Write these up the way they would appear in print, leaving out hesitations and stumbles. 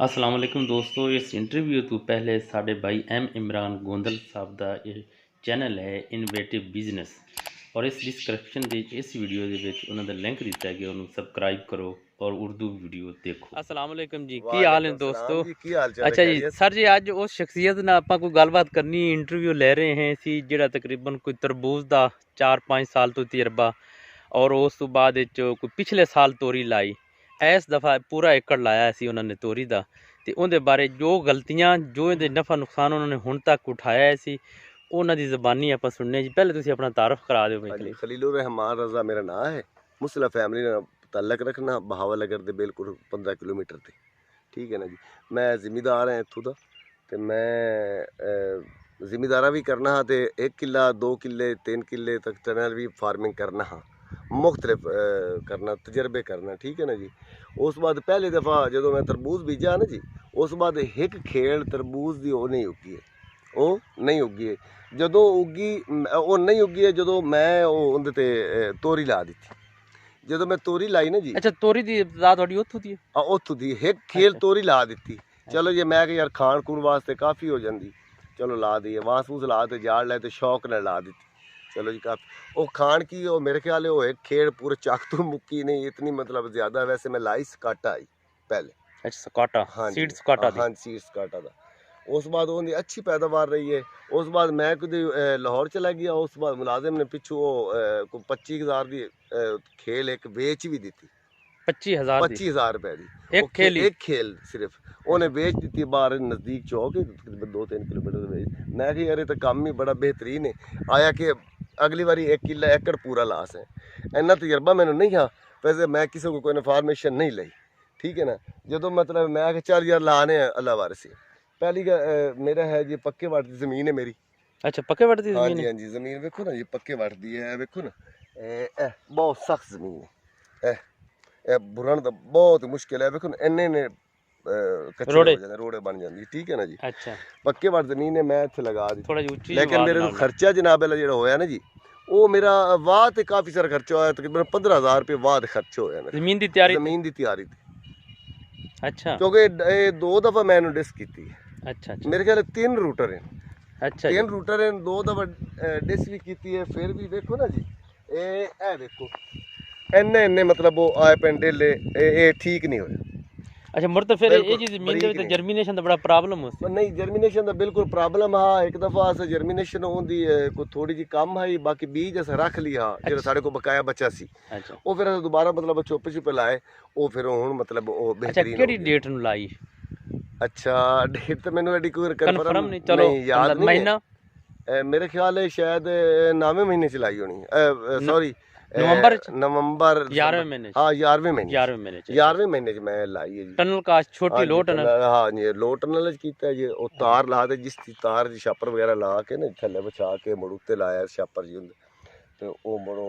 अस्सलाम वालेकुम दोस्तों। इस इंटरव्यू तो पहले साढ़े भाई एम इमरान गोंदल साहब का ये चैनल है इनोवेटिव बिजनेस और इस डिस्क्रिप्शन ਦੇ इस वीडियो ਦੇ ਵਿੱਚ ਉਹਨਾਂ ਦਾ ਲਿੰਕ ਦਿੱਤਾ ਗਿਆ, ਉਹਨੂੰ ਸਬਸਕ੍ਰਾਈਬ ਕਰੋ और उर्दू वीडियो देखो। अस्सलाम वालेकुम जी, की हाल है दोस्तों? अच्छा जी सर जी, ਅੱਜ ਉਸ ਸ਼ਖਸੀਅਤ ਨਾਲ ਆਪਾਂ ਕੋਈ ਗੱਲਬਾਤ ਕਰਨੀ, ਇੰਟਰਵਿਊ ਲੈ ਰਹੇ ਹਾਂ ਸੀ ਜਿਹੜਾ ਤਕਰੀਬਨ ਕੋਈ ਤਰਬੂਜ਼ ਦਾ 4-5 ਸਾਲ ਤੋਂ ਤਜਰਬਾ और ਉਸ ਤੋਂ ਬਾਅਦ ਵਿੱਚ ਕੋਈ ਪਿਛਲੇ ਸਾਲ ਤੋਰੀ ਲਾਈ। ਇਸ ਦਫਾ ਪੂਰਾ ਏਕੜ ਲਾਇਆ ਸੀ ਉਹਨਾਂ ਨੇ ਤੋਰੀ ਦਾ, ਤੇ ਉਹਦੇ ਬਾਰੇ ਜੋ ਗਲਤੀਆਂ ਜੋ ਇਹਦੇ ਨਫਾ ਨੁਕਸਾਨ ਉਹਨਾਂ ਨੇ ਹੁਣ ਤੱਕ ਉਠਾਇਆ ਸੀ ਉਹਨਾਂ ਦੀ ਜ਼ਬਾਨੀ ਆਪਾਂ ਸੁਣਨੇ ਜੀ। ਪਹਿਲੇ ਤੁਸੀਂ ਆਪਣਾ ਤਾਰਫ ਕਰਾ ਦਿਓ। भाई खलीलुर रहमान रजा मेरा नाम है। मुसला फैमिली ਨਾਲ ਤਾਲਕ ਰੱਖਣਾ ਬਹਾਵਲਗਰ ਦੇ ਬਿਲਕੁਲ 15 ਕਿਲੋਮੀਟਰ ਤੇ। ਠੀਕ ਹੈ ਨਾ ਜੀ। ਮੈਂ ਜ਼ਿਮੀਦਾਰ ਹਾਂ ਇੱਥੋਂ ਦਾ, ਤੇ ਮੈਂ ਜ਼ਿਮੀਦਾਰਾ ਵੀ ਕਰਨਾ ਹਾਂ, ਤੇ 1 ਕਿੱਲਾ 2 ਕਿੱਲੇ 3 ਕਿੱਲੇ ਤੱਕ ਟਨਲ ਵੀ ਫਾਰਮਿੰਗ ਕਰਨਾ ਹਾਂ, ਮੁxtਲਿਫ ਕਰਨਾ ਤਜਰਬੇ ਕਰਨਾ। ਠੀਕ ਹੈ ਨਾ ਜੀ। ਉਸ ਬਾਅਦ ਪਹਿਲੀ ਦਫਾ ਜਦੋਂ ਮੈਂ ਤਰਬੂਜ਼ ਬੀਜਾ ਨਾ ਜੀ, ਉਸ ਬਾਅਦ ਇੱਕ ਖੇਲ ਤਰਬੂਜ਼ ਦੀ ਉਹ ਨਹੀਂ ਉੱਗੀ ਹੈ, ਉਹ ਨਹੀਂ ਉੱਗੀ ਹੈ। ਜਦੋਂ ਉੱਗੀ ਉਹ ਨਹੀਂ ਉੱਗੀ ਹੈ, ਜਦੋਂ ਮੈਂ ਉਹ ਉਹਦੇ ਤੇ ਤੋਰੀ ਲਾ ਦਿੱਤੀ। ਜਦੋਂ ਮੈਂ ਤੋਰੀ ਲਾਈ ਨਾ ਜੀ, ਅੱਛਾ ਤੋਰੀ ਦੀ ਇਬਤਦਾ ਤੁਹਾਡੀ ਉੱਥੋਂ ਦੀ ਹੈ? ਉੱਥੋਂ ਦੀ ਇੱਕ ਖੇਲ ਤੋਰੀ ਲਾ ਦਿੱਤੀ। ਚਲੋ ਜੀ, ਮੈਂ ਕਿ ਯਾਰ ਖਾਣ ਖੂਣ ਵਾਸਤੇ ਕਾਫੀ ਹੋ ਜਾਂਦੀ, ਚਲੋ ਲਾ ਦਈਏ। ਵਾਸ ਵੂਸ ਲਾ ਤੇ ਜਾੜ ਲੈ ਤੇ ਸ਼ੌਕ ਨਾਲ ਲਾ ਦਿੱਤੀ। ਚਲੋ ਜੀ ਕਾਫੀ ਉਹ ਖਾਣ ਕੀ ਉਹ ਮੇਰੇ ਖਿਆਲ ਉਹ ਇੱਕ ਖੇੜ ਪੂਰੇ ਚੱਕ ਤੋਂ ਮੁੱਕੀ ਨਹੀਂ, ਇਤਨੀ मतलब ज़्यादा। वैसे मैं लाई ਸਕਾਟਾ आई पहले। अच्छा ਸਕਾਟਾ, ਸੀਡ ਸਕਾਟਾ ਦੀ? हाँ सीड ਸਕਾਟਾ ਦਾ। ਉਸ ਬਾਅਦ ਉਹਦੀ ਅੱਛੀ ਪੈਦਾਵਾਰ ਰਹੀ ਹੈ। ਉਸ ਬਾਅਦ ਮੈਂ ਕਦੇ ਲਾਹੌਰ ਚਲਾ ਗਿਆ। ਉਸ ਬਾਅਦ ਮੁਲਾਜ਼ਮ ਨੇ ਪਿੱਛੋਂ ਕੋਈ 25,000 ਦੀ ਖੇਲ ਇੱਕ ਵੇਚ ਵੀ ਦਿੱਤੀ। 25,000 ਰੁਪਏ ਦੀ ਇੱਕ ਖੇਲ ਸਿਰਫ ਉਹਨੇ ਵੇਚ ਦਿੱਤੀ ਬਾਹਰ ਨਜ਼ਦੀਕ ਚੌਕ, ਤਕਰੀਬਨ 2-3 ਕਿਲੋਮੀਟਰ ਦੇ ਵਿੱਚ। ਮੈਂ ਕਿਹਾ ਯਾਰ ਇਹ ਤਾਂ ਕੰਮ ਹੀ ਬੜਾ ਬਿਹਤਰੀਨ ਹੈ। ਆਇਆ ਕਿ ਅਗਲੀ ਵਾਰੀ 1 ਕਿੱਲਾ ਏਕੜ ਪੂਰਾ ਲਾਸ ਹੈ। ਇੰਨਾ ਤਜਰਬਾ ਮੈਨੂੰ ਨਹੀਂ ਹਾਂ, ਵੈਸੇ ਮੈਂ ਕਿਸੇ ਕੋਲ ਕੋਈ ਇਨਫਾਰਮੇਸ਼ਨ ਨਹੀਂ ਲਈ। ਠੀਕ ਹੈ ਨਾ। ਜਦੋਂ मतलब मैं कि चल यार लाने अल्लाह वारिस। पहली मेरा है जी पक्के वट की ज़मीन है मेरी। अच्छा पक्के वट की ज़मीन है? हाँ जी ज़मीन वेखो ना जी, पक्के वट दी है। वेखो ना बहुत सख्त ज़मीन है। बुरन दा बहुत मुश्किल है। वेखो ना इन्ने कच्चे हो जाते, रोड़े बन जाती। ठीक है ना जी। अच्छा पक्के वट ज़मीन है, मैं इत्थे लगा दी थोड़ा जी उच्ची। लेकिन मेरे खर्चा जनाब वाला जो होया ना जी, वो मेरा वाह ते काफ़ी सारा खर्चा होया। तकरीबन 15,000 रुपये वाह खर्च होया ज़मीन की तैयारी? ज़मीन की तैयारी थी। अच्छा क्योंकि 2 दफा मैं डिस्क की। अच्छा मेरे ख्याल 3 रूटर हैं। अच्छा 3 रूटर हैं, 2 दफा डिस्क भी की है। फिर भी देखो ना जी, ये देखो इन्ने मतलब वो आए पेंडेले ये ठीक नहीं होया। अच्छा मुड़ तो फिर ये जी ज़मीन दे विच जर्मीनेशन दा बड़ा प्रॉब्लम हो सी? नहीं जर्मीनेशन दा बिल्कुल प्रॉब्लम हाँ। एक दफा अस जर्मीनेशन होंदी कोई थोड़ी जी कम है, बाकी बीज अस रख लिया जेड़ा साडे को बकाया बचा सी। अच्छा वो फिर अस दोबारा मतलब छुप छुपे लाए, वो फिर हुण मतलब वो बेहतरीन। अच्छा केड़ी डेट नु लाई? अच्छा डेट तो मैंने एडी कोई कन्फर्म नहीं, चलो याद नहीं। महीना मेरे ख्याल है शायद 9वें महीने च लाई होनी। सॉरी नवंबर 11वें महीने। हाँ 11वें महीने 11वें महीने मैं लाई है जी। टनल काश छोटी लो टनल? हाँ जी लो टनल कीता जी। वो तार ला दे, जिस तार जी छापर वगैरह ला के ना थल्ले बछा के मुड़ उत्ते लाया छापर जी हुंदे, ते ओ मुड़ो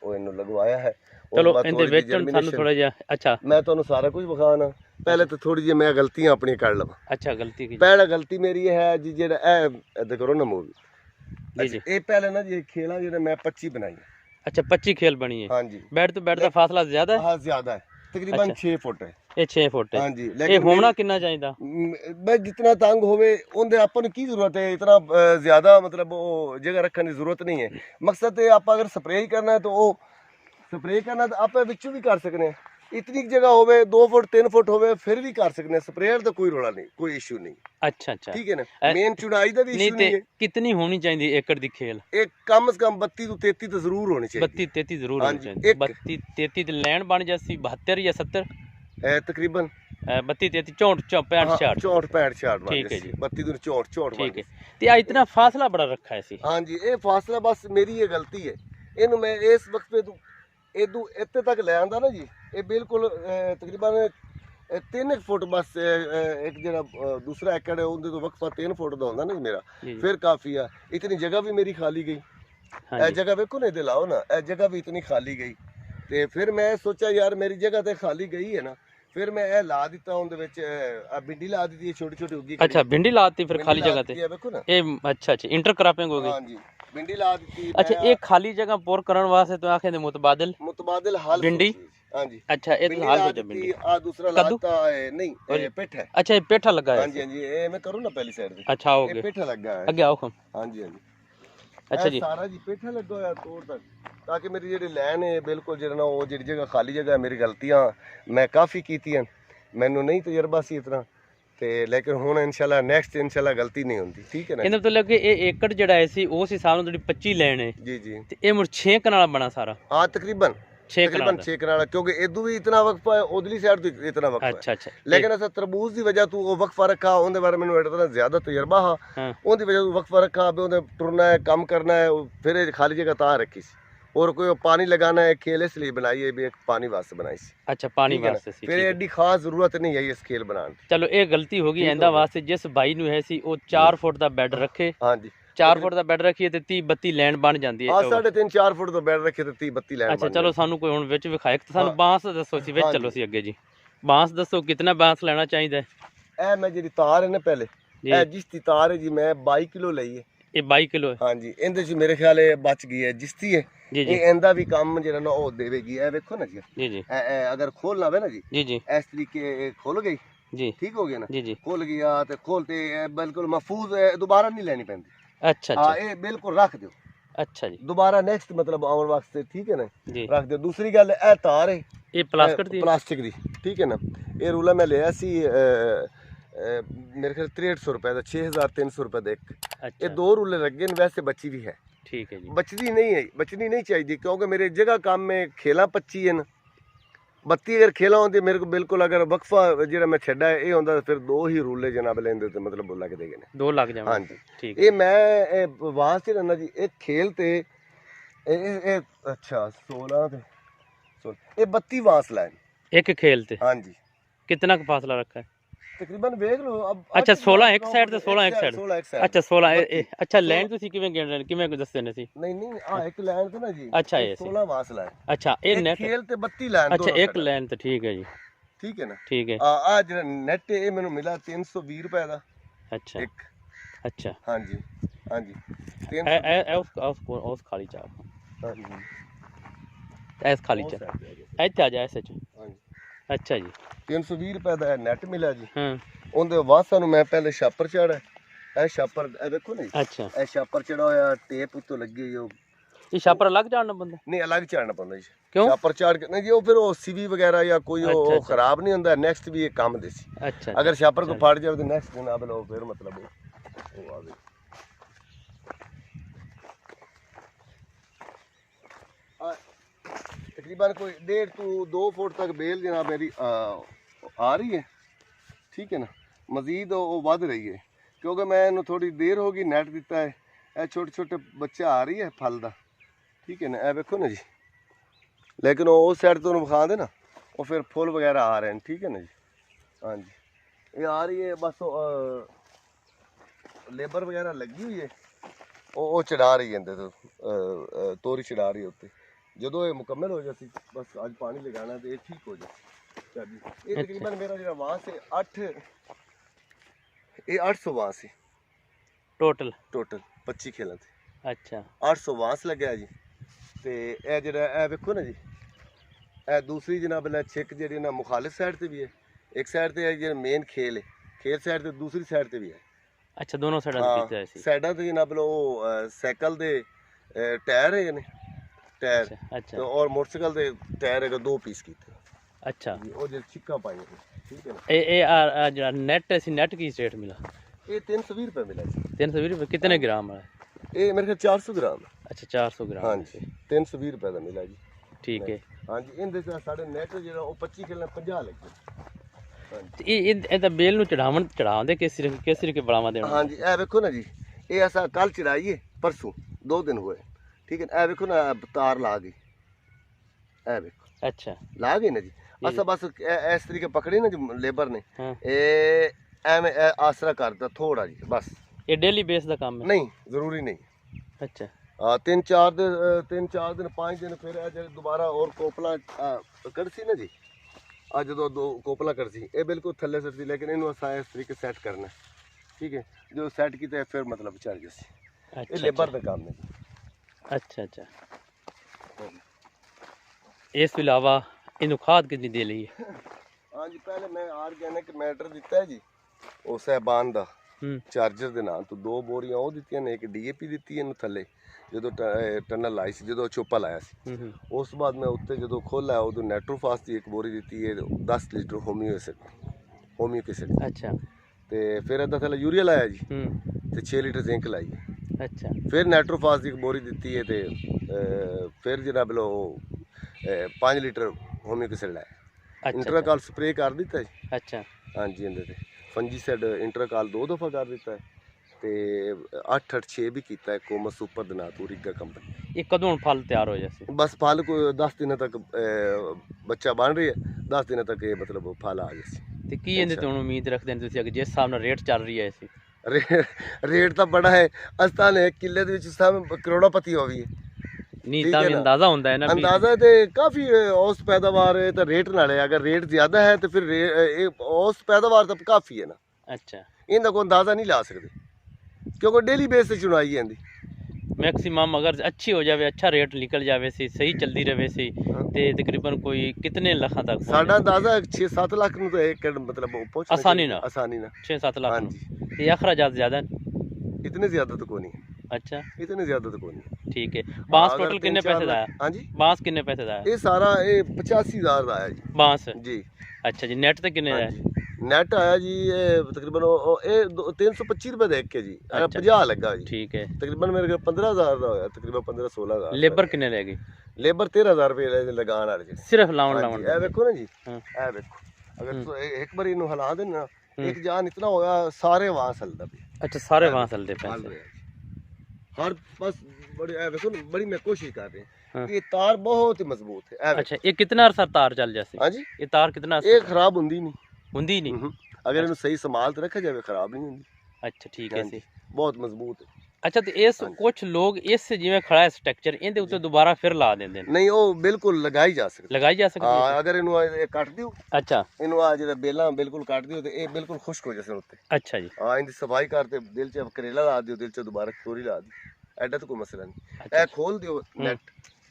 ओ इन्नू लगवाया है। चलो इंदे विच सानू थोड़ा जिहा अच्छा मैं तुहानू सारा कुछ विखाना। पहले तो थोड़ी जी मैं गलतियां अपनी कर लवां। अच्छा गलती की? पहला गलती मेरी है जी जेड़ा ए करो ना मूवी जी ये पहले ना जी खेला जेड़ा मैं 25 बनाई। अच्छा 25 खेल बनी है? हाँ जी। बैट तो बैट का फासला ज्यादा है? हाँ ज्यादा है, तकरीबन 6 फुट है। ये 6 फुट है? हाँ जी। लेकिन होना कितना चाहिए? मैं जितना तंग होवे उनदे अपन की जरूरत है, इतना ज्यादा मतलब वो जगह रखने की जरूरत नहीं है। मकसद है आप अगर स्प्रे ही करना है तो वो स्प्रे करना तो आप विचों भी कर सकते हैं। इतनी जगह होवे 2 फुट 3 फुट होवे फिर भी कर सकते हैं। स्प्रेयर तो कोई रोला नहीं, कोई इशू नहीं। अच्छा अच्छा ठीक है ना। मेन चुनाई का भी इशू नहीं है। कितनी होनी चाहिए एकड़ दी खेल? एक कम से कम 32 तो 33 तो जरूर होनी चाहिए। 32-33 जरूर होनी चाहिए। 32-33 तो लैंड बन जाती 72 या 70 तकरीबन 32-33 64 65 ठीक है जी। 32 तो 64 ठीक है। ते आ इतना फासला बड़ा रखा है सी? हाँ जी ये फासला बस मेरी ये गलती है। इन्हू मैं इस वक्त पे इदू इत्ते तक ले आंदा ना जी, ये बिल्कुल तकरीबन 3 फुट बस एक जरा दूसरा एकड़ है उनके तो वक्फा 3 फुट का होंदा ना मेरा, फिर काफ़ी है। इतनी जगह भी मेरी खाली गई। ए जगह वेखो ना, इधर लाओ ना, ए जगह भी इतनी खाली गई। तो फिर मैं सोचा यार मेरी जगह तो खाली गई है ना, फिर मैं ए ला दिता उनके विच भिंडी ला दी छोटी छोटी उगी। अच्छा भिंडी लाती फिर खाली जगह ते? वेखो ना ये अच्छा अच्छा इंटर क्रॉपिंग हो गई। हाँ जी भिंडी ला दी। अच्छा एक खाली जगह पोर करने वास्ते तो आखे मुतबादिल हाल भिंडी ਹਾਂਜੀ अच्छा ये तो भिंडी हाल ला हो जा ਦਿੱਤੀ भिंडी ਆ ਦੂਸਰਾ कद्दू ਲਾਤਾ ਨਹੀਂ ਇਹ ਪਿੱਠ ਹੈ अच्छा ये पेठा लगा है ਹਾਂਜੀ ਹਾਂਜੀ ਇਹ ਮੈਂ ਕਰੂੰ ਨਾ ਪਹਿਲੀ ਸਾਈਡ ਤੇ अच्छा हो ਇਹ गया ਪਿੱਠ ਲੱਗਾ ਹੈ आगे आओ हम ਹਾਂਜੀ ਹਾਂਜੀ अच्छा ਇਹ जी ਸਾਰਾ ਜੀ ਪਿੱਠ ਲੱਗਾ ਹੋਇਆ ਤੋੜ ਤੱਕ ਤਾਂ ਕਿ ਮੇਰੀ ਜਿਹੜੀ ਲਾਈਨ ਹੈ ਬਿਲਕੁਲ ਜਿਹੜਾ ਨਾ ਉਹ ਜਿਹੜੀ ਜਗ੍ਹਾ ਖਾਲੀ ਜਗ੍ਹਾ ਹੈ ਮੇਰੀ ਗਲਤੀਆਂ ਮੈਂ ਕਾਫੀ ਕੀਤੀਆਂ ਮੈਨੂੰ ਨਹੀਂ ਤਜਰਬਾ ਸੀ ਇਤਨਾ ਤੇ ਲੇਕਿਨ ਹੁਣ ਇਨਸ਼ਾਅੱਲਾ ਨੈਕਸਟ ਇਨਸ਼ਾਅੱਲਾ ਗਲਤੀ ਨਹੀਂ ਹੁੰਦੀ ਠੀਕ ਹੈ ਨਾ ਇਹਦਾ ਮਤਲਬ ਕਿ ਇਹ ਏਕੜ ਜਿਹੜਾ ਹੈ ਸੀ ਉਸ ਹਿਸਾਬ ਨਾਲ ਜਿਹੜੀ 25 ਲੈਣ ਹੈ ਜੀ ਜੀ ਤੇ ਇਹ ਮੁੜ 6 ਕਨਾਲ ਬਣਾ ਸਾਰਾ ਹਾਂ ਤਕਰੀਬਨ 6 ਕਨਾਲ 6 ਕਨਾਲ क्योंकि इदू भी इतना वक्फा है उधली साइड तो इतना वक्फा है अच्छा अच्छा लेकिन असा तरबूज की वजह तू वो वक्फा रखा उनके बारे में इतना ज्यादा तजर्बा हा हाँ उनकी वजह तू वक्फा रखा अभी उन्हें टुरना है काम करना है फिर ये खाली जगह ता रखी सी और कोई पानी लगाना है खेल इसलिए बनाई है भी एक पानी वास्ते बनाई सी अच्छा पानी ठीक है ना? वास्ते सी फिर ठीक है। एडी खास जरूरत नहीं है ये खेल बनाने की ਚਲੋ ਇਹ ਗਲਤੀ ਹੋ ਗਈ ਠੀਕ ਇਹਦਾ ਹੋ ਗਿਆ। ਵਾਸਤੇ ਜਿਸ ਬਾਈ ਨੂੰ ਹੈ ਸੀ ਉਹ 4 ਫੁੱਟ ਦਾ ਬੈੱਡ ਰੱਖੇ हाँ जी 4 ਫੁੱਟ ਦਾ ਬੈੱਡ ਰੱਖੀਏ ਤੇ 30 32 ਲੈਣ ਬਣ ਜਾਂਦੀ हाँ ਹੈ 3.5-4 फुट तो बैठ रखे तो 30-32 लैंड ਅੱਛਾ ਚਲੋ ਸਾਨੂੰ ਕੋਈ ਹੁਣ ਵਿੱਚ ਵਿਖਾਏ ਤੇ ਸਾਨੂੰ ਹਾਂ। ਬਾਂਸ ਦੱਸੋ ਸੀ ਵਿੱਚ ਹਾਂਜੀ। ਚੱਲੋ ਸੀ ਅੱਗੇ ਜੀ ਬਾਂਸ ਦੱਸੋ ਕਿੰਨਾ ਬਾਂਸ ਲੈਣਾ ਚਾਹੀਦਾ ਹੈ ए मैं जी तार है ना पहले जी ए जिस दी तार है जी मैं 22 किलो ली है ਇਹ 22 ਕਿਲੋ ਹੈ हाँ जी इहदे च मेरे ख्याल है बच गई है जिसती है ਜੀ ਜੀ ਇਹ ਇਹਦਾ ਵੀ ਕੰਮ ਜਿਹੜਾ ਨਾ ਉਹ ਦੇਵੇਗੀ ਇਹ ਵੇਖੋ ਨਾ ਜੀ ਜੀ ਜੀ ਇਹ ਅਗਰ ਖੋਲ ਲਾਵੇ ਨਾ ਜੀ ਜੀ ਜੀ ਇਸ ਤਰੀਕੇ ਇਹ ਖੁੱਲ ਗਈ ਜੀ ਠੀਕ ਹੋ ਗਿਆ ਨਾ ਜੀ ਜੀ ਖੁੱਲ ਗਿਆ ਤੇ ਖੋਲ ਤੇ ਇਹ ਬਿਲਕੁਲ ਮਹਫੂਜ਼ ਹੈ ਦੁਬਾਰਾ ਨਹੀਂ ਲੈਣੀ ਪੈਂਦੀ ਅੱਛਾ ਹਾਂ ਅੱਛਾ ਇਹ ਬਿਲਕੁਲ ਰੱਖ ਦਿਓ ਅੱਛਾ ਜੀ ਦੁਬਾਰਾ ਨੈਕਸਟ ਮਤਲਬ ਆਉਣ ਵਾਸਤੇ ਠੀਕ ਹੈ ਨਾ ਜੀ ਰੱਖ ਦਿਓ ਦੂਸਰੀ ਗੱਲ ਇਹ ਤਾਰ ਹੈ ਇਹ ਪਲਾਸਟਿਕ ਦੀ ਪਲਾਸਟਿਕ ਦੀ ਠੀਕ ਹੈ ਨਾ ਇਹ ਰੂਲਾ ਮੈਂ ਲਿਆ ਸੀ ਮੇਰੇ ਖਿਆਲ 6300 ਰੁਪਏ ਦਾ 6300 ਰੁਪਏ ਦਾ ਇੱਕ ਇਹ ਅੱਛਾ ਦੋ ਰੂਲੇ ਲੱਗੇ ਨੇ ਵੈਸੇ ਬੱਚੀ ਵੀ ਹੈ ਠੀਕ ਹੈ ਜੀ बचनी नहीं है बचनी नहीं चाहिए क्योंकि मेरे जगह काम में खेला 25 है ना 32 अगर खेला होती मेरे को बिल्कुल अगर वक्फा जो मैं छड़ा है ये होंदा फिर दो ही रूले जनाब लेंदे ते मतलब लग देगे ने ਦੋ ਲੱਗ ਜਾਵਾਂ हाँ जी ਠੀਕ ये मैं वास से रहना जी एक खेल ते अच्छा 16 ते 16 ये 32 वास लाए ਹੈ ਇੱਕ ਖੇਲ ਤੇ हाँ जी कितना का फासला रखा है तकरीबन देख लो अब अच्छा 16 ਇੱਕ ਸਾਈਡ ਤੇ 16 ਇੱਕ ਸਾਈਡ 16 एक साइड ਅੱਛਾ 16 ਅੱਛਾ ਲੈਣ ਤੁਸੀਂ ਕਿਵੇਂ ਗਿਣ ਰਹੇ ਕਿਵੇਂ ਦੱਸਦੇ ਨੇ ਸੀ नहीं नहीं आ एक लाइन तो ना जी अच्छा ये 16 वास लाए ਅੱਛਾ ਇਹ एक ਨੈਟ खेल ते 32 लाइन ਅੱਛਾ ਇੱਕ ਲਾਈਨ ਤੇ ਠੀਕ ਹੈ ਜੀ ठीक है ना ਠੀਕ ਹੈ ਆ ਜਿਹੜਾ ਨੈਟ ਇਹ ਮੈਨੂੰ ਮਿਲਾ 320 ਰੁਪਏ ਦਾ ਅੱਛਾ ਇੱਕ ਅੱਛਾ ਹਾਂਜੀ ਹਾਂਜੀ ਇਹ ਉਸ ਖਾਲੀ ਚਾਹ ਹਾਂਜੀ ਐਸ ਖਾਲੀ ਚਾਹ ਇੱਥੇ ਆ ਜਾ ਐਸੇ ਚ ਹਾਂਜੀ ਅੱਛਾ ਜੀ 320 ਰੁਪਏ ਦਾ ਨੈਟ ਮਿਲਿਆ ਜੀ ਹਾਂ ਉਹਦੇ ਵਾਸਾਂ ਨੂੰ ਮੈਂ ਪਹਿਲੇ ਛਾਪਰ ਚਾੜਾ ਇਹ ਛਾਪਰ ਇਹ ਦੇਖੋ ਨਾ ਜੀ, ਅੱਛਾ ਇਹ ਛਾਪਰ ਚੜਾ ਹੋਇਆ ਟੇਪ ਉੱਤੋਂ ਲੱਗੀ ਹੋਈ ਉਹ ਇਹ ਛਾਪਰ ਅਲੱਗ ਜਾਣਾ ਬੰਦਾ ਨਹੀਂ ਅਲੱਗ ਚਾੜਨਾ ਪੈਂਦਾ ਜੀ ਕਿਉਂ ਛਾਪਰ ਚਾੜ ਕੇ ਨਹੀਂ ਜੀ ਉਹ ਫਿਰ ਉਹ ਸੀਵੀ ਵਗੈਰਾ ਜਾਂ ਕੋਈ ਅੱਛਾ, ਉਹ ਅੱਛਾ। ਖਰਾਬ ਨਹੀਂ ਹੁੰਦਾ ਨੈਕਸਟ ਵੀ ਇਹ ਕੰਮ ਦੇ ਸੀ ਅੱਛਾ ਅਗਰ ਛਾਪਰ ਕੋ ਫਟ ਜਾਵੇ ਤਾਂ ਨੈਕਸਟ ਦਿਨ ਆਵੇ ਲੋ ਫਿਰ ਮਤਲਬ ਉਹ ਆਵੇ तकरीबन कोई 1.5 to 2 फुट तक बेल जनाब मेरी आ रही है ठीक है ना मजीद वो बढ़ रही है क्योंकि मैं थोड़ी देर होगी नेट दिता है ये छोटे छोटे बच्चे आ रही है फल का ठीक है ना ये देखो ना जी लेकिन वो उस साइड तो विखा दे ना वो फिर फुल वगैरह आ रहे हैं ठीक है ना जी हाँ जी ये आ रही है बस लेबर वगैरह लगी हुई है वो चढ़ा रही है अंदर तो तोरी चढ़ा रही है उत्ते ਜਦੋਂ ਇਹ ਮੁਕੰਮਲ ਹੋ ਜਾਸੀ ਬਸ ਅੱਜ ਪਾਣੀ ਲਗਾਣਾ ਤੇ ਇਹ ਠੀਕ ਹੋ ਜਾਏ ਚਾਜੀ ਇਹ ਤਕਰੀਬਨ ਮੇਰਾ ਜਿਹੜਾ ਵਾਸ ਹੈ 8 ਇਹ 800 ਵਾਸ ਹੈ ਟੋਟਲ ਟੋਟਲ 25 ਖੇਲਾਂ ਤੇ ਅੱਛਾ 800 ਵਾਸ ਲੱਗਿਆ ਜੀ ਤੇ ਇਹ ਜਿਹੜਾ ਇਹ ਵੇਖੋ ਨਾ ਜੀ ਇਹ ਦੂਸਰੀ ਜਨਾਬ ਲੈ ਛਿੱਕ ਜਿਹੜੀ ਨਾ ਮੁਖਾਲਿਫ ਸਾਈਡ ਤੇ ਵੀ ਹੈ ਇੱਕ ਸਾਈਡ ਤੇ ਹੈ ਜਿਹੜਾ ਮੇਨ ਖੇਲ ਹੈ ਖੇਲ ਸਾਈਡ ਤੇ ਦੂਸਰੀ ਸਾਈਡ ਤੇ ਵੀ ਹੈ ਅੱਛਾ ਦੋਨੋਂ ਸਾਈਡਾਂ ਤੇ ਕੀਤਾ ਸੀ ਸਾਈਡਾਂ ਤੇ ਜਨਾਬ ਲੋ ਸਾਈਕਲ ਦੇ ਟਾਇਰ ਹੈਗੇ ਨੇ ਟਾਇਰ ਅੱਛਾ और मोटरसाइकिल ਦੇ ਟਾਇਰ ਹੈਗਾ 2 ਪੀਸ ਕੀਤੇ ਅੱਛਾ ਜੀ ਉਹ ਜੇ ਚਿੱਕਾ ਪਾਈ ਠੀਕ ਹੈ ਨਾ ਇਹ ਆ ਜਿਹੜਾ ਨੈਟ ਸੀ ਨੈਟ ਕੀ ਰੇਟ ਮਿਲਾ ਇਹ 320 ਰੁਪਏ ਮਿਲਿਆ ਜੀ 320 ਰੁਪਏ ਕਿਤਨੇ ਗ੍ਰਾਮ ਵਾਲਾ ਇਹ ਮੇਰੇ ਕੋਲ 400 ਗ੍ਰਾਮ ਅੱਛਾ 400 ਗ੍ਰਾਮ ਹਾਂਜੀ 320 ਰੁਪਏ ਦਾ ਮਿਲਿਆ ਜੀ ਠੀਕ ਹੈ ਹਾਂਜੀ ਇਹਦੇ ਚ ਸਾਡੇ ਨੈਟ ਜਿਹੜਾ ਉਹ 25 ਕਿਲੋ 50 ਲੱਗੇ ਹਾਂਜੀ ਇਹ ਤਾਂ ਬੇਲ ਨੂੰ ਚੜਾਉਂਦੇ ਕਿਸ ਤਰੀਕੇ ਬੜਾਵਾ ਦੇਣਾ ਹਾਂਜੀ ਇਹ ਵੇਖੋ ਨਾ ਜੀ ਇਹ ਅਸਾਂ ਕੱਲ ਚੜਾਈਏ ਪਰਸੋਂ 2 दिन हुए ठीक है ए देखो ना तार ला गई ए देखो अच्छा ला गई ना जी असा बस इस तरीके पकड़ी ना जी लेबर ने हाँ। एवें आसरा करता थोड़ा जी बस ये डेली बेस का काम है नहीं जरूरी नहीं अच्छा 3-4 दिन 5 दिन फिर दोबारा और कोपला करसी ना जी आज दो कोपला करसी ये बिल्कुल थले सरसी लेकिन इन्हों असा इस तरीके सेट करना ठीक है जो सेट किया फिर मतलब चढ़ गई अच्छा ये लेबर का काम है अच्छा अच्छा ਇਸ ਤੋਂ ਇਲਾਵਾ ਇਹਨੂੰ ਖਾਦ ਕਿੰਨੀ ਦੇ ਲਈ ਹੈ? हाँ जी पहले मैं ऑर्गेनिक मैटर दिता है जी ਉਹ ਸਹਿਬਾਨ ਦਾ ਚਾਰਜਰ ਦੇ ਨਾਲ ਤੋਂ 2 ਬੋਰੀਆਂ ਉਹ ਦਿੱਤੀਆਂ ਨੇ, ਇੱਕ ਡੀਏਪੀ ਦਿੱਤੀ ਇਹਨੂੰ ਥੱਲੇ ਜਦੋਂ ਟਨਲ ਲਾਈ ਸੀ, ਜਦੋਂ ਚੋਪਾ ਲਾਇਆ ਸੀ। ਉਸ ਤੋਂ ਬਾਅਦ ਮੈਂ ਉੱਤੇ ਜਦੋਂ ਖੋਲ੍ਹਿਆ ਉਦੋਂ ਨੈਟਰੋਫਾਸ ਦੀ ਇੱਕ ਬੋਰੀ ਦਿੱਤੀ ਹੈ 10 ਲੀਟਰ ਹੋਮਿਓ ਐਸਿਡ। ਅੱਛਾ। ਤੇ ਫਿਰ ਇਹਦਾ ਥੱਲੇ ਯੂਰੀਆ ਲਾਇਆ ਜੀ ਤੇ 6 ਲੀਟਰ ਜ਼ਿੰਕ ਲਾਈ। ਅੱਛਾ। ਫਿਰ ਨੈਟਰੋਫਾਸ ਦੀ ਇੱਕ ਬੋਰੀ ਦਿੱਤੀ ਹੈ ਤੇ ਫਿਰ ਜਨਾਬ ਲੋ 5 ਲੀਟਰ ਹੋਮਿਓ ਐਸਿਡ ਲਾਇਆ। ਇੰਟਰਾਕਾਲ ਸਪਰੇਅ ਕਰ ਦਿੱਤਾ ਜੀ। ਅੱਛਾ। ਹਾਂਜੀ ਇਹਦੇ ਤੇ ਫੰਜੀਸਾਈਡ ਇੰਟਰਾਕਾਲ 2 ਦਫਾ ਕਰ ਦਿੱਤਾ ਹੈ ਤੇ 886 ਵੀ ਕੀਤਾ ਹੈ ਕੋਮਸ ਸੁਪਰ ਦੇ ਨਾਂ ਤੋਂ ਰੀਗਾ ਕੰਪਨੀ। ਇਹ ਕਦੋਂ ਹੁਣ ਫਲ ਤਿਆਰ ਹੋ ਜਾਸੇ? ਬਸ ਫਲ ਕੋਈ 10 ਦਿਨਾਂ ਤੱਕ ਬੱਚਾ ਬਣ ਰਹੀ ਹੈ, 10 ਦਿਨਾਂ ਤੱਕ ਇਹ ਮਤਲਬ ਫਲ ਆ ਜਾਸੇ। ਤੇ ਕੀ ਇਹਦੇ ਤੋਂ ਉਮੀਦ ਰੱਖਦੇ ਨੇ ਤੁਸੀਂ, ਅਗਰ ਜਿਸ ਹਿਸਾਬ ਨਾਲ ਰੇਟ ਚੱਲ ਰਹੀ ਹੈ ਇਸੇ? ਰੇਟ ਤਾਂ ਬੜਾ ਹੈ, ਅਸਤਾਨ ਇੱਕ ਕਿੱਲੇ ਦੇ ਵਿੱਚ ਸਭ ਕਰੋੜਾਪਤੀ ਹੋ ਗਈ ਹੈ। ਨਹੀਂ ਤਾਂ ਵੀ ਅੰਦਾਜ਼ਾ ਹੁੰਦਾ ਹੈ ਨਾ, ਅੰਦਾਜ਼ਾ ਤੇ ਕਾਫੀ औसत पैदावार है तो रेट नाल है, अगर रेट ज्यादा है तो फिर औसत पैदावार तो काफी है ना। अच्छा। इनका कोई अंदाजा नहीं ला सकते क्योंकि डेली बेस से चुनाई है इनकी। मैक्सिमम अगर अच्छी हो जाए, अच्छा रेट निकल जाए सी, सही चलती रहे सी ते तकरीबन कोई कितने लाख तक? साडा अंदाजा 6-7 लाख नु तो एक मतलब पहुंच आसानी ना 6-7 लाख। हाँ जी। ये अखराजात ज्यादा? इतने ज्यादा तो कोई नहीं। अच्छा। इतने ज्यादा तो कोई नहीं। ठीक है। बांस टोटल कितने पैसे दा है? हां जी। बांस कितने पैसे दा है? ये सारा 85,000 दा आया जी बांस जी। अच्छा जी। नेट ते कितने दा है? नेट आया जी तकरीबन 325 रुपए देख के जी। 50 लगा जी। ठीक है। तकरीबन मेरे को 15,000 दा होया, तकरीबन 15-16,000। लेबर कितने लेगी? लेबर 13,000 रुपए लगान वाले जी, सिर्फ लावन। ए देखो ना जी, ए देखो अगर तो एक बार इनु हिला देना एक जान इतना होया सारे वहां चलदा पे। अच्छा। सारे वहां चलदे पे हर बस बड़ी देखो ना, बड़ी मैं कोशिश कर रही हूं। ये तार बहुत ही मजबूत है। अच्छा। ये कितना अरसा तार चल जासे? हां जी। ये तार कितना ये खराब हुंदी नहीं? अगर इन्हें सही संभाल रखा जाए खराब नहीं हुंदी। अच्छा। ठीक है जी। बहुत मजबूत है। अच्छा। तो इस कुछ लोग इस जिवें खड़ा है स्ट्रक्चर इनदे उत्ते दोबारा फिर ला देंदे ने? नहीं, वो बिल्कुल लगाई जा सकती है। हां, अगर इनु काट दियो। अच्छा। इनु आ जेदा बेला बिल्कुल काट दियो ते ये बिल्कुल खुश्क हो जासे उत्ते। अच्छा जी। हां, इनदी सफाई करते दिल च करेला ला दियो, दिल च दोबारा चोरी ला दियो, एडा तो कोई मसला नहीं। ए खोल दियो नेट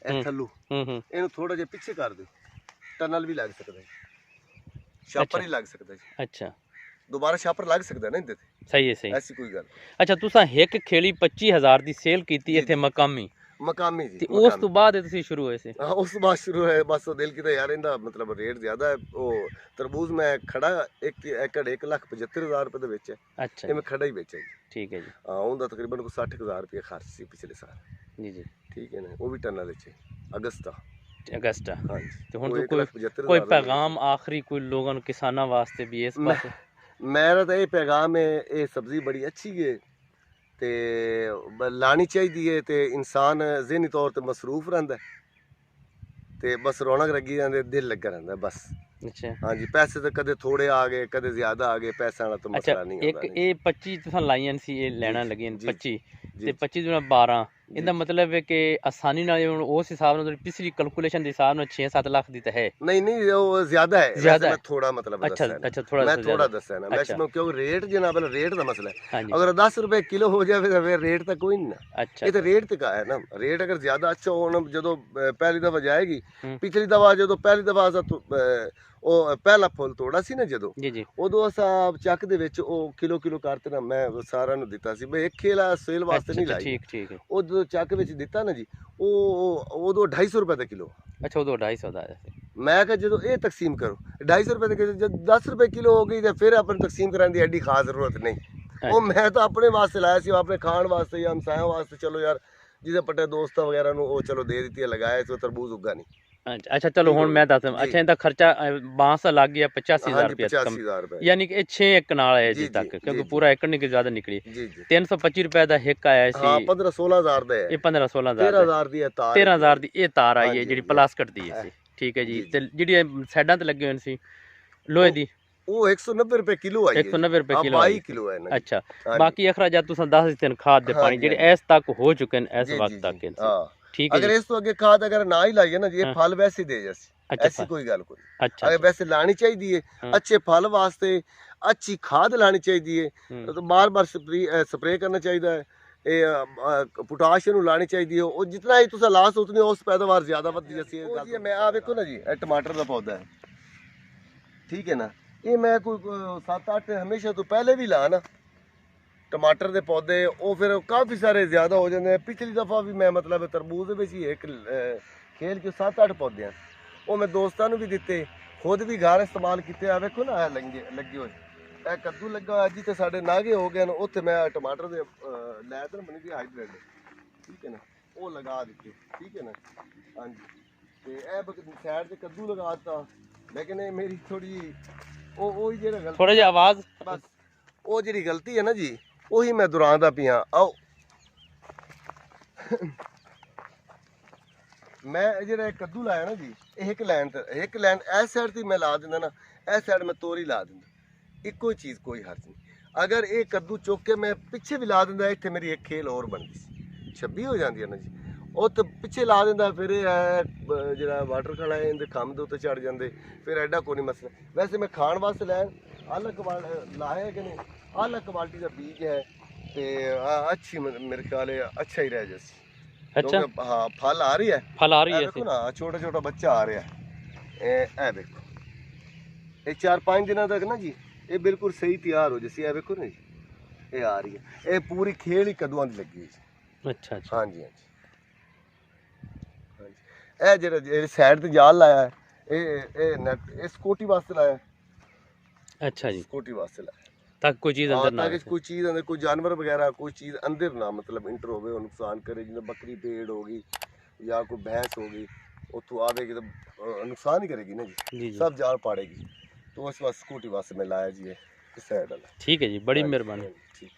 ए थल्लू, इनु थोड़ा जिहा पीछे कर दियो, टनल भी लग सकदा है, छापर ही लग सकदा है। अच्छा। दोबारा छापर लग सकदा है ना इनदे ते? सही है। सही, ऐसी कोई गल। अच्छा। तुसां एक खेली 25,000 दी सेल कीती इत्थे मकामी जी। ते उस तो बाद तुसी शुरू होए से? हां, उस बाद शुरू है। बस दिल कीता यार इंदा मतलब रेट ज्यादा है। ओ तरबूज मैं खड़ा एक एकड़ 1,75,000 रुपए दे बेचे। अच्छा। ये मैं खड़ा ही बेचा जी। ठीक है जी। हां, उनदा तकरीबन को 60,000 रुपए खर्च सी पिछले साल। जी जी। ठीक है ना, वो भी टनल च अगस्ता। हां जी। ते हुन कोई पैगाम आखिरी कोई लोगन किसानां वास्ते भी इस पासे? मेरा तो ये पैगाम है, ये सब्जी बड़ी अच्छी है ते लानी चाहिए है ते इंसान ज़हनी तौर पर मसरूफ रहता है ते बस रौनक लगी जाती, दिल लगा रहता है बस। अच्छा। हाँ जी। पैसे तो कदे थोड़े आ गए कदे ज्यादा आ गए, पैसा वाला तो मसला नहीं है। एक ये 25 तुसां लाइयां सी, ये लेना लगी 25 ते 25 दुना 12, इनका मतलब है कि आसानी नाल उस हिसाब नाल पिछली कैलकुलेशन दे हिसाब नाल 6-7 लाख दी तो है? नहीं नहीं, वो ज्यादा है, ज्यादा है थोड़ा मतलब। अच्छा। अच्छा। थोड़ा मैं थोड़ा दसना ना मैक्सिमम, क्योंकि रेट जनाब रेट का मसला है। अगर 10 रुपए किलो हो जाए तो फिर रेट तो कोई नहीं ना। अच्छा। ये तो रेट तक है ना, रेट अगर ज्यादा अच्छा हो जो पहली दफा जाएगी, पिछली दफा जो पहली दफा ਉਹ ਪਹਿਲਾ ਫੁੱਲ ਤੋੜਾ ਸੀ ਨਾ ਜਦੋਂ, ਜੀ ਜੀ, ਉਦੋਂ ਅਸਾਂ ਚੱਕ ਦੇ ਵਿੱਚ ਉਹ ਕਿਲੋ ਕਰਤੇ ਨਾ, ਮੈਂ ਸਾਰਿਆਂ ਨੂੰ ਦਿੱਤਾ ਸੀ ਬਈ ਇੱਕ ਖੇਲਾ ਸੇਲ ਵਾਸਤੇ ਨਹੀਂ ਲਾਈ। ਠੀਕ ਠੀਕ ਹੈ। ਉਹ ਜਦੋਂ ਚੱਕ ਵਿੱਚ ਦਿੱਤਾ ਨਾ ਜੀ, ਉਹ ਉਦੋਂ 250 ਰੁਪਏ ਦਾ ਕਿਲੋ। ਅੱਛਾ। ਉਦੋਂ 250 ਦਾ ਆਇਆ ਸੀ। ਮੈਂ ਕਿਹਾ ਜਦੋਂ ਇਹ ਤਕਸੀਮ ਕਰੋ 250 ਰੁਪਏ ਦੇ, ਜਦ 10 ਰੁਪਏ ਕਿਲੋ ਹੋ ਗਈ ਤੇ ਫਿਰ ਆਪਾਂ ਤਕਸੀਮ ਕਰਨ ਦੀ ਐਡੀ ਖਾਸ ਜ਼ਰੂਰਤ ਨਹੀਂ। ਉਹ ਮੈਂ ਤਾਂ ਆਪਣੇ ਵਾਸਤੇ ਲਾਇਆ ਸੀ, ਆਪਣੇ ਖਾਣ ਵਾਸਤੇ ਜਾਂ ਹਮਸਾਇਆਂ ਵਾਸਤੇ। ਚਲੋ ਯਾਰ ਜਿਹਦੇ ਪੱਟੇ ਦੋਸਤਾਂ ਵਗੈਰਾ ਨੂੰ ਉਹ ਚਲੋ ਦੇ ਦਿੱਤੀ, ਲਗਾਇਆ ਸੀ, ਤਰਬੂਜ ਉੱਗਾ ਨਹੀਂ। अच्छा। चलो हुण मैं दस। अच्छा। इनका खर्चा बांस लग गया 85,000 रुपया, यानी कि 6 एकड़ नाल है जी तक, क्योंकि पूरा एकड़ नहीं ज्यादा निकली। 325 रुपए दा हिक आया सी। 15-16,000 दा है ये। 15-16,000 13,000 दी तार, 13,000 दी ये तार आई है जेडी प्लास्टिक दी है। ठीक है जी। ते जेडी साइडां ते लगे होए सी लोहे दी, वो 190 रुपए किलो आई है। 190 रुपए किलो, 22 किलो है ना। अच्छा। बाकी अखराजात तुसां दस दित्ते न, खाद दे पानी जेडे इस तक हो चुके न इस वक्त तक। हां। ठीक है। अगर इस तो आगे खाद अगर ना ही लाइए ना, ये फल वैसे दे जैसे। अच्छा। ऐसी कोई गल कोई। अच्छा। अगर वैसे लानी चाहिए अच्छे फल वास्ते, अच्छी खाद लानी चाहिए, तो बार बार स्प्रे करना चाहिए है। ਇਹ ਪੋਟਾਸ਼ ਨੂੰ ਲਾਣੀ ਚਾਹੀਦੀ ਹੈ। ਉਹ ਜਿੰਨਾ ਹੀ ਤੁਸੀਂ ਲਾ ਉਤਨੀ ਉਸ ਪੈਦਾਵਾਰ ਜ਼ਿਆਦਾ ਵੱਧਦੀ ਅਸੀਂ ਇਹ ਗੱਲ। ਮੈਂ ਆ ਵੇਖੋ ਨਾ ਜੀ, ਇਹ ਟਮਾਟਰ ਦਾ ਪੌਦਾ ਹੈ, ਠੀਕ ਹੈ ਨਾ। ਇਹ ਮੈਂ ਕੋਈ 7-8 ਹਮੇਸ਼ਾ ਤੋਂ ਪਹਿਲੇ ਵੀ ਲਾ ਨਾ ਟਮਾਟਰ ਦੇ ਪੌਦੇ, ਉਹ ਫਿਰ ਕਾਫੀ ਸਾਰੇ ਜ਼ਿਆਦਾ ਹੋ ਜਾਂਦੇ। ਪਿਛਲੀ ਦਫਾ ਵੀ ਮੈਂ ਮਤਲਬ ਤਰਬੂਜ਼ ਦੇ ਵਿੱਚ ਹੀ ਇੱਕ ਖੇਲ ਕੇ 7-8 ਪੌਦੇ ਹਨ, ਉਹ ਮੈਂ ਦੋਸਤਾਂ ਨੂੰ ਵੀ ਦਿੱਤੇ, ਖੁਦ ਵੀ ਘਰ ਇਸਤੇਮਾਲ ਕੀਤੇ। ਆ ਵੇਖੋ ਨਾ, ਇਹ ਲੱਗੇ ਹੋਏ, ਇਹ ਕੱਦੂ ਲੱਗਾ ਅੱਜ ਤੇ ਸਾਡੇ ਨਾਗੇ ਹੋ ਗਏ ਨੇ। ਉੱਥੇ ਮੈਂ ਟਮਾਟਰ ਦੇ ਲੈ ਤੇ ਬਣੀ ਦੀ ਹਾਈਬ੍ਰਿਡ, ਠੀਕ ਹੈ ਨਾ, ਉਹ ਲਗਾ ਦਿੱਤੇ, ਠੀਕ ਹੈ ਨਾ। ਹਾਂਜੀ, ਤੇ ਇਹ ਸਾਈਡ ਤੇ ਕੱਦੂ ਲਗਾ ਦਿੱਤਾ। ਲੇਕਿਨ ਇਹ ਮੇਰੀ ਥੋੜੀ ਉਹ ਜਿਹੜਾ ਗਲਤੀ, ਥੋੜਾ ਜਿਹਾ ਆਵਾਜ਼, ਬਸ ਉਹ ਜਿਹੜੀ ਗਲਤੀ ਹੈ ਨਾ ਜੀ, ਉਹੀ ਮੈਂ ਦੁਹਰਾਉਂਦਾ ਪਿਆ। ਆਓ, ਮੈਂ ਜਿਹੜਾ ਕੱਦੂ ਲਾਇਆ ਨਾ ਜੀ, ਇਹ ਇੱਕ ਲਾਈਨ ਇਸ ਸਾਈਡ ਤੇ ਮੈਂ ਲਾ ਦਿੰਦਾ ਨਾ, ਇਸ ਸਾਈਡ ਮੈਂ ਤੋਰੀ ਲਾ ਦਿੰਦਾ, ਇੱਕੋ ਹੀ ਚੀਜ਼, ਕੋਈ ਹਰਜ ਨਹੀਂ। ਅਗਰ ਇਹ ਕੱਦੂ ਚੁੱਕ ਕੇ ਮੈਂ ਪਿੱਛੇ ਵੀ ਲਾ ਦਿੰਦਾ, ਇੱਥੇ ਮੇਰੀ ਇੱਕ ਖੇਲ ਹੋਰ ਬਣਦੀ ਸੀ, 26 ਹੋ ਜਾਂਦੀ ਹੈ ਨਾ ਜੀ। ਉਹ ਤਾਂ ਪਿੱਛੇ ਲਾ ਦਿੰਦਾ, ਫਿਰ ਇਹ ਜਿਹੜਾ ਵਾਟਰ ਖਾਣਾ ਹੈ ਇਹਦੇ ਕੰਮ ਦੇ ਉੱਤੇ ਚੜ ਜਾਂਦੇ, ਫਿਰ ਐਡਾ ਕੋਈ ਨਹੀਂ ਮਸਲਾ। ਵੈਸੇ ਮੈਂ ਖਾਣ ਵਾਸਤੇ ਲੈਣ ਲਾਇਆ ਕਿ ਨਹੀਂ, ਆਲਾ ਕੁਆਲਿਟੀ ਦਾ ਬੀਜ ਹੈ, ਤੇ ਅੱਛੀ ਮੇਰੇ ਖਿਆਲ ਹੈ ਅੱਛਾ ਹੀ ਰਹਿ ਜਾਸੀ। ਅੱਛਾ, ਹਾਂ, ਫਲ ਆ ਰਹੀ ਹੈ, ਫਲ ਆ ਰਹੀ ਹੈ, ਦੇਖੋ ਨਾ, ਛੋਟਾ ਛੋਟਾ ਬੱਚਾ ਆ ਰਿਹਾ ਹੈ। ਇਹ ਦੇਖੋ, ਇਹ 4-5 ਦਿਨਾਂ ਤੱਕ ਨਾ ਜੀ ਇਹ ਬਿਲਕੁਲ ਸਹੀ ਤਿਆਰ ਹੋ ਜਾਸੀ। ਇਹ ਵੇਖੋ ਨਾ ਜੀ, ਇਹ ਆ ਰਹੀ ਹੈ, ਇਹ ਪੂਰੀ ਖੇਲ ਹੀ ਕਦੂਆਂ ਦੀ ਲੱਗੀ ਹੈ ਜੀ। ਅੱਛਾ ਅੱਛਾ, ਹਾਂਜੀ ਹਾਂਜੀ। ਇਹ ਜਿਹੜਾ ਸਾਈਡ ਤੇ ਜਾਲ ਲਾਇਆ ਹੈ, ਇਹ ਨੈਟ, ਇਹ ਸਕੂਟੀ ਵਾਸਤੇ ਲਾਇਆ। ਅੱਛਾ ਜੀ, ਸਕੂਟੀ ਵਾਸਤੇ ਲਾਇਆ ਤਾਂ ਕੋਈ ਚੀਜ਼ ਅੰਦਰ ਨਾ ਤਾਂ ਕਿ ਕੋਈ ਚੀਜ਼ ਅੰਦਰ, ਕੋਈ ਜਾਨਵਰ ਵਗੈरह ਕੋਈ ਚੀਜ਼ ਅੰਦਰ ਨਾ ਮਤਲਬ ਇੰਟਰ ਹੋਵੇ, ਉਹ ਨੁਕਸਾਨ करे। ਜਿਵੇਂ ਬੱਕਰੀ ਭੇड़ होगी या कोई भैंस होगी, उतो आवेगी तो नुकसान ही करेगी ना जी, जी। सब जाल पाड़ेगी। तो उस वास्ते स्कूटी वास्ते मैं लाया जी, इस साइड वाला। ठीक है जी, बड़ी मेहरबानी। ठीक।